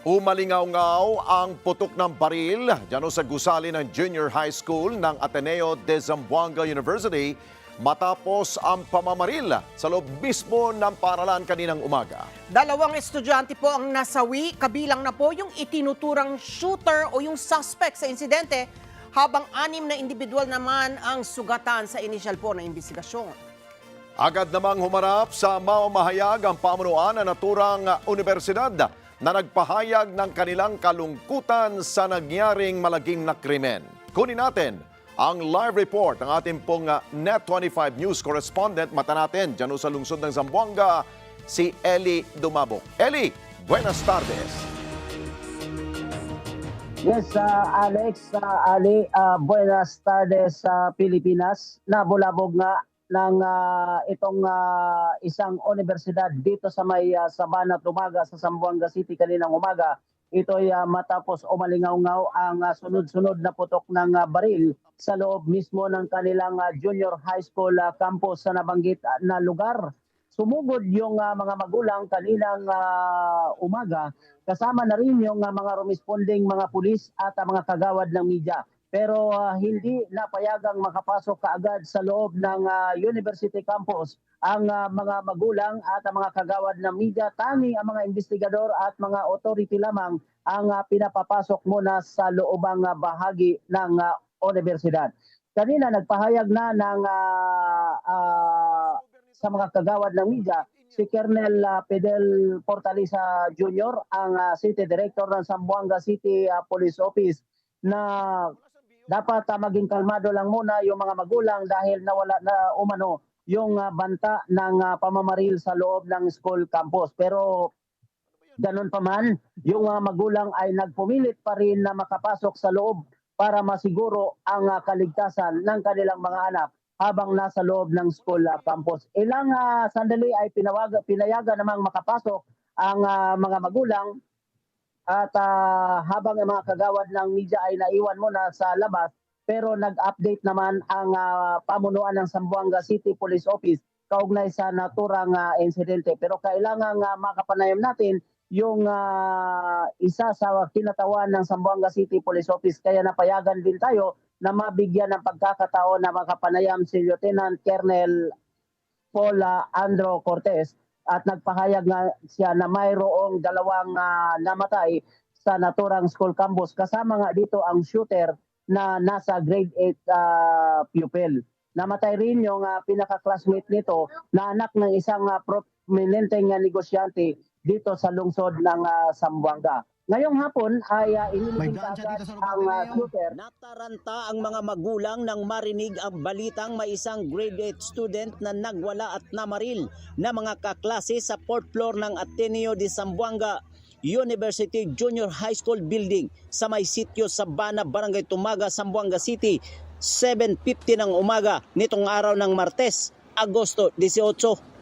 Umalingaw-ngaw ang putok ng baril dyan sa gusali ng Junior High School ng Ateneo de Zamboanga University matapos ang pamamaril sa loob mismo ng paaralan kaninang umaga. Dalawang estudyante po ang nasawi, kabilang na po yung itinuturang shooter o yung suspect sa insidente, habang 6 na individual naman ang sugatan sa inisyal po na investigasyon. Agad namang humarap sa mamamahayag ang pamunuan ng naturang universidad na nagpahayag ng kanilang kalungkutan sa nangyaring malagim na krimen. Kunin natin ang live report ng ating pong Net25 News correspondent. Mata natin dyan sa lungsod ng Zamboanga, si Eli Dumabok. Eli, buenas tardes. Yes, Alex, Ali, buenas tardes sa Pilipinas. Nabulabog nga ng itong isang universidad dito sa may Sabana Tumaga sa Zamboanga City kaninang umaga. Ito'y matapos umalingaw-ngaw ang sunod-sunod na putok ng baril sa loob mismo ng kanilang junior high school campus sa nabanggit na lugar. Sumugod yung mga magulang kaninang umaga, kasama na rin yung mga responding mga pulis at mga kagawad ng media. Pero hindi napayagang makapasok kaagad sa loob ng university campus ang mga magulang at ang mga kagawad ng media. Tanging ang mga investigador at mga authority lamang ang pinapapasok muna sa loobang bahagi ng universidad. Kanina nagpahayag na ng sa mga kagawad ng media si Colonel Fidel Portaliza Jr., ang City Director ng Zamboanga City Police Office, na dapat maging kalmado lang muna yung mga magulang dahil nawala na umano yung banta ng pamamaril sa loob ng school campus. Pero ganun pa man, yung magulang ay nagpumilit pa rin na makapasok sa loob para masiguro ang kaligtasan ng kanilang mga anak habang nasa loob ng school campus. Ilang sandali ay pinayagan namang makapasok ang mga magulang. At habang ang mga kagawad ng media ay naiwan muna sa labas, pero nag-update naman ang pamunuan ng Zamboanga City Police Office kaugnay sa naturang insidente. Pero kailangan makapanayam natin yung isa sa kinatawan ng Zamboanga City Police Office. Kaya napayagan din tayo na mabigyan ng pagkakataon na makapanayam si Lieutenant Colonel Paul Andro Cortez. At nagpahayag nga siya na mayroong 2 namatay sa naturang school campus. Kasama nga dito ang shooter na nasa grade 8 pupil. Namatay rin yung pinaka-classmate nito na anak ng isang prominenteng negosyante dito sa lungsod ng Zamboanga. Ngayong hapon ay iniligin kaagad ang shooter. Nataranta ang mga magulang nang marinig ang balitang may isang grade 8 student na nagwala at namaril na mga kaklase sa 4th floor ng Ateneo de Zamboanga University Junior High School building sa may sitio Sabana, Barangay Tumaga, Zamboanga City, 7:50 ng umaga nitong araw ng Martes, Agosto 18.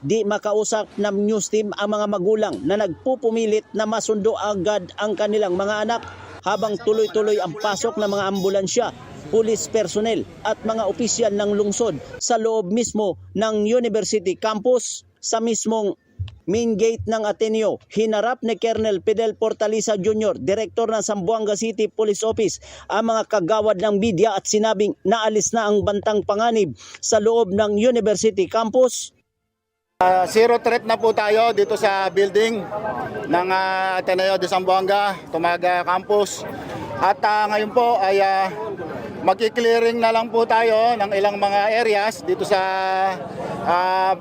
Di makausap ng news team ang mga magulang na nagpupumilit na masundo agad ang kanilang mga anak habang tuloy-tuloy ang pasok ng mga ambulansya, police personnel at mga opisyal ng lungsod sa loob mismo ng university campus. Sa mismong main gate ng Ateneo, hinarap ni Colonel Fidel Portaliza Jr., Director ng Zamboanga City Police Office, ang mga kagawad ng media at sinabing naalis na ang bantang panganib sa loob ng university campus. Zero threat na po tayo dito sa building ng Ateneo de Zamboanga, Tumaga Campus. At ngayon po ay magki-clearing na lang po tayo ng ilang mga areas dito sa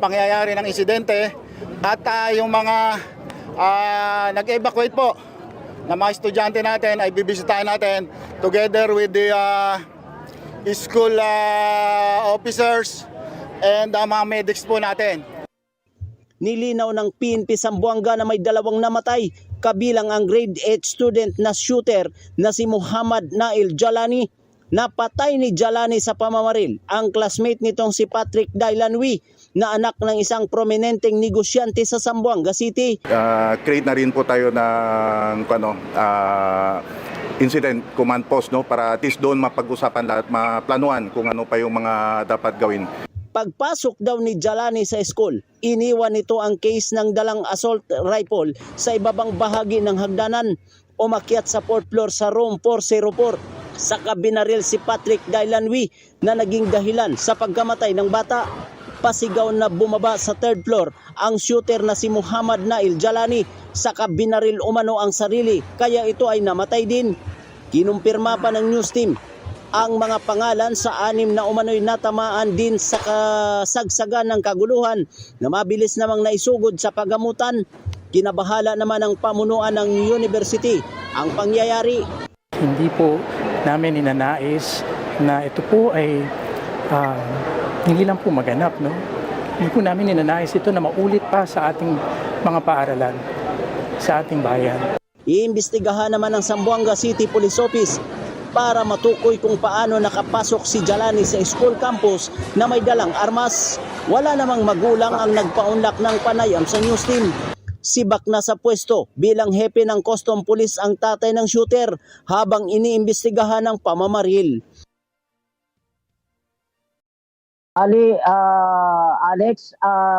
pangyayari ng insidente. At yung mga nag-evacuate po na mga estudyante natin ay bibisitahin natin together with the school officers and mga medics po natin. Nilinaw ng PNP Zamboanga na may 2 namatay, kabilang ang grade 8 student na shooter na si Muhammad Nail Jalani. Napatay ni Jalani sa pamamaril ang classmate nitong si Patrick Dailanwi na anak ng isang prominenteng negosyante sa Zamboanga City. Create na rin po tayo ng incident command post, no, para at least doon mapag-usapan lahat, maplanuan kung ano pa yung mga dapat gawin. Pagpasok daw ni Jalani sa school, iniwan nito ang case ng dalang assault rifle sa ibabang bahagi ng hagdanan. Umakyat sa 4th floor sa room 404. Saka binaril si Patrick Dailanwi na naging dahilan sa pagkamatay ng bata. Pasigaw na bumaba sa 3rd floor ang shooter na si Muhammad Nail Jalani. Saka binaril umano ang sarili kaya ito ay namatay din. Kinumpirma pa ng news team ang mga pangalan sa 6 na umano'y natamaan din sa kasagsagan ng kaguluhan na mabilis namang naisugod sa pagamutan. Kinabahala naman ang pamunuan ng university ang pangyayari. Hindi po namin inanais na ito po ay hindi lang po maganap. No? Hindi po namin inanais ito na maulit pa sa ating mga paaralan, sa ating bayan. Iimbestigahan naman ng Zamboanga City Police Office para matukoy kung paano nakapasok si Jalani sa school campus na may dalang armas. Wala namang magulang ang nagpaunlak ng panayam sa news team. Sibak na sa pwesto bilang hepe ng custom police ang tatay ng shooter habang iniimbestigahan ng pamamaril. Alex,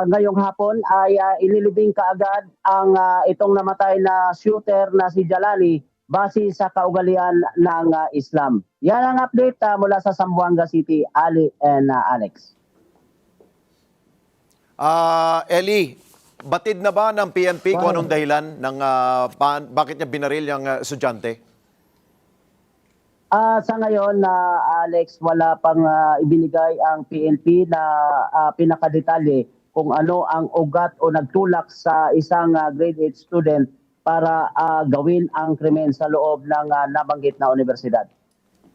ngayong hapon ay ililibing kaagad ang itong namatay na shooter na si Jalani base sa kaugalian ng Islam. Yan ang update mula sa Zamboanga City, Ali and Alex. Eli, batid na ba ng PNP kung anong dahilan ng bakit niya binaril yung estudyante? Sa ngayon, Alex, wala pang ibinigay ang PNP na pinakadetalye kung ano ang ugat o nagtulak sa isang grade 8 student para gawin ang krimen sa loob ng nabanggit na universidad.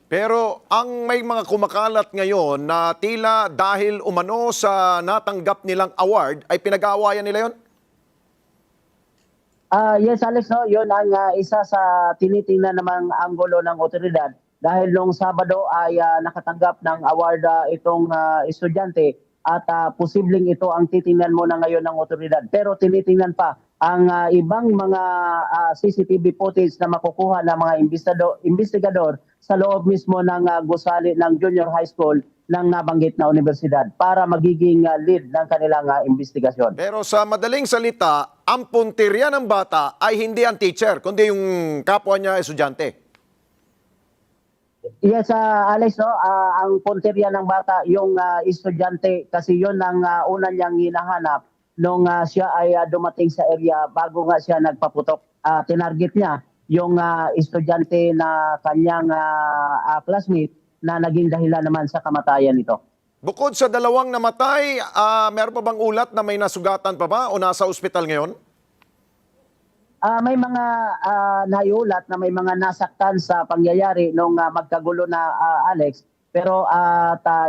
Pero ang may mga kumakalat ngayon na tila dahil umano sa natanggap nilang award ay pinag-aawayan nila yon? Yes, Alex, no, yun ang isa sa tinitingnan namang anggulo ng otoridad dahil noong Sabado ay nakatanggap ng award itong estudyante at posibleng ito ang titingnan muna ngayon ng otoridad. Pero tinitingnan pa ang ibang mga CCTV footage na makukuha ng mga investigador sa loob mismo ng gusali ng junior high school ng nabanggit na universidad para magiging lead ng kanilang investigasyon. Pero sa madaling salita, ang puntirya ng bata ay hindi ang teacher, kundi yung kapwa niya estudyante. Yes, Alex, no, ang punteriya ng bata, yung estudyante, kasi yun ang una niyang hinahanap nung siya ay dumating sa area bago nga siya nagpaputok. Tinarget niya yung estudyante na kanyang classmate na naging dahilan naman sa kamatayan nito. Bukod sa dalawang namatay, meron pa bang ulat na may nasugatan pa ba o nasa ospital ngayon? May mga naiulat na may mga nasaktan sa pangyayari nung magkagulo na Alex. Pero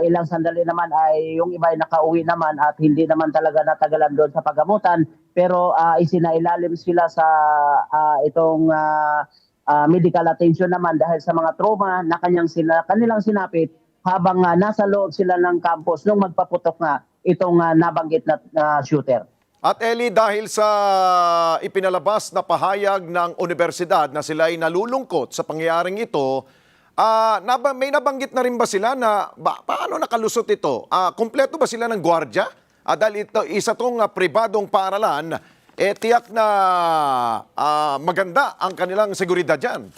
ilang sandali naman ay yung iba ay nakauwi naman at hindi naman talaga natagalan doon sa pagamutan. Pero isinailalim sila sa itong medical attention naman dahil sa mga trauma na kanilang sinapit habang nasa loob sila ng campus nung magpaputok nga itong nabanggit na shooter. At Eli, dahil sa ipinalabas na pahayag ng universidad na sila ay nalulungkot sa pangyayaring ito, may nabanggit na rin ba sila na paano nakalusot ito? Kumpleto ba sila ng gwardya? Dahil ito, isa tong pribadong paaralan, tiyak na maganda ang kanilang seguridad dyan.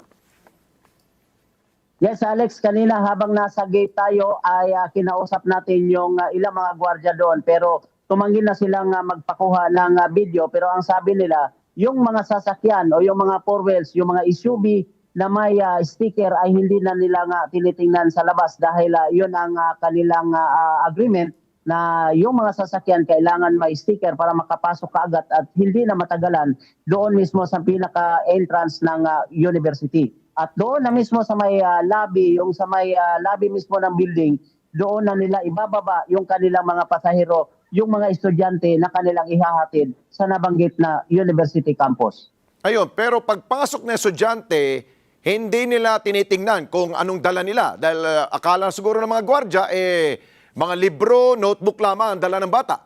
Yes, Alex, kanina habang nasa gate tayo ay kinausap natin yung ilang mga gwardya doon pero tumanggi na silang magpakuha ng video pero ang sabi nila, yung mga sasakyan o yung mga four wheels, yung mga SUV na may sticker ay hindi na nila tinitingnan sa labas dahil yun ang kanilang agreement na yung mga sasakyan kailangan may sticker para makapasok kaagad at hindi na matagalan doon mismo sa pinaka-entrance ng university. At doon na mismo sa may lobby, yung sa may lobby mismo ng building, doon na nila ibababa yung kanilang mga pasahero, yung mga estudyante na kanilang ihahatid sa nabanggit na university campus. Ayun, pero pagpasok ng estudyante, hindi nila tinitingnan kung anong dala nila. Dahil akala siguro ng mga gwardya, mga libro, notebook lamang ang dala ng bata.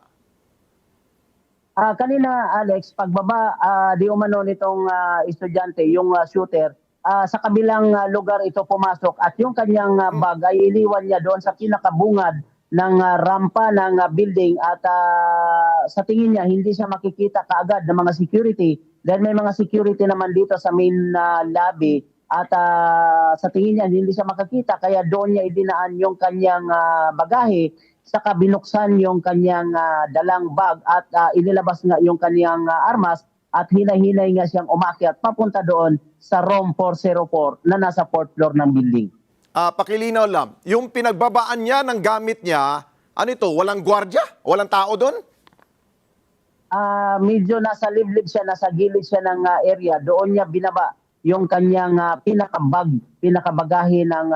Kanina, Alex, pagbaba di umano nitong estudyante, yung shooter, sa kabilang lugar ito pumasok at yung kanyang bag ay iliwan niya doon sa pinakabungad ng rampa ng building at sa tingin niya hindi siya makikita kaagad ng mga security dahil may mga security naman dito sa main lobby at sa tingin niya hindi siya makakita kaya doon niya idinaan yung kanyang bagahe saka binuksan yung kanyang dalang bag at inilabas nga yung kanyang armas at hinay-hinay nga siyang umakyat papunta doon sa room 404 na nasa fourth floor ng building. Pakilinaw lang, yung pinagbabaan niya ng gamit niya, ano ito, walang gwardiya? Walang tao doon? Medyo nasa liblib siya, nasa gilid siya ng area. Doon niya binaba yung kanyang pinakabagahe ng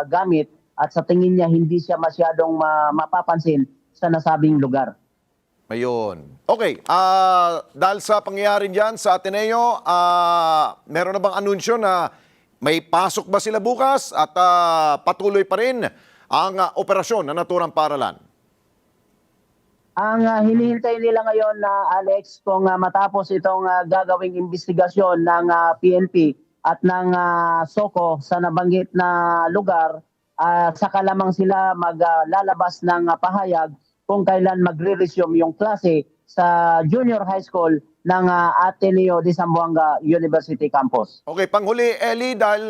gamit at sa tingin niya hindi siya masyadong mapapansin sa nasabing lugar. Ayun. Okay, dahil sa pangyayari dyan sa Ateneo, meron na bang anunsyo na may pasok ba sila bukas at patuloy pa rin ang operasyon na naturang paaralan? Ang hinihintay nila ngayon na Alex kung matapos itong gagawing investigasyon ng PNP at ng SOCO sa nabanggit na lugar, saka lamang sila maglalabas ng pahayag kung kailan magre-resume yung klase sa junior high school ng Ateneo de Zamboanga University Campus. Okay, panghuli, Eli, dahil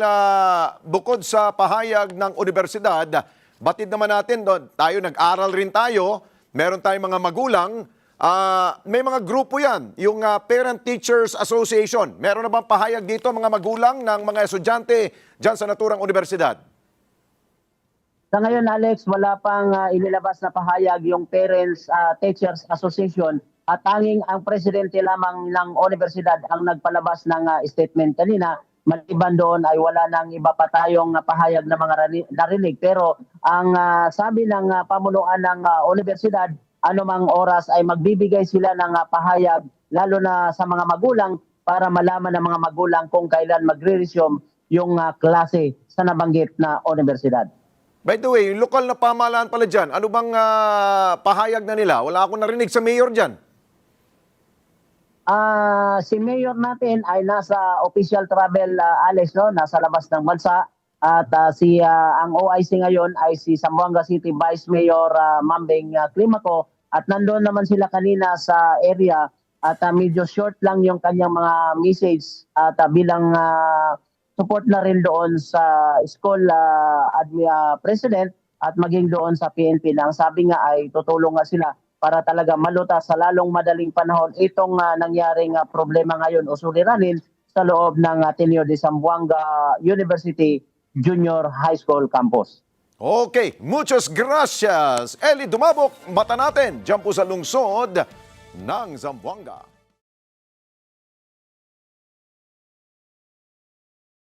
bukod sa pahayag ng universidad, batid naman natin doon, tayo nag-aral rin tayo, meron tayong mga magulang, may mga grupo yan, yung Parent Teachers Association. Meron na bang pahayag dito mga magulang ng mga estudyante dyan sa naturang universidad? Sa ngayon, Alex, wala pang inilabas na pahayag yung Parents Teachers Association at tanging ang presidente lamang ng universidad ang nagpalabas ng statement kanina. Maliban doon ay wala nang iba pa tayong pahayag na mga narinig. Pero ang sabi ng pamunuan ng universidad, anumang oras ay magbibigay sila ng pahayag lalo na sa mga magulang para malaman ng mga magulang kung kailan magre-resume yung klase sa nabanggit na universidad. By the way, yung lokal na pamahalaan pala dyan, ano bang pahayag na nila? Wala akong narinig sa mayor dyan. Si mayor natin ay nasa official travel, Alex, no? Nasa labas ng bansa. At ang OIC ngayon ay si Zamboanga City Vice Mayor Mambeng Climaco. At nandoon naman sila kanina sa area at medyo short lang yung kanyang mga message at bilang support na rin doon sa school president at maging doon sa PNP na ang sabi nga ay tutulong nga sila para talaga malutas sa lalong madaling panahon itong nangyaring problema ngayon o suliranin sa loob ng Ateneo de Zamboanga University Junior High School Campus. Okay, muchas gracias. Eli Dumabok, mata natin dyan po sa lungsod ng Zamboanga.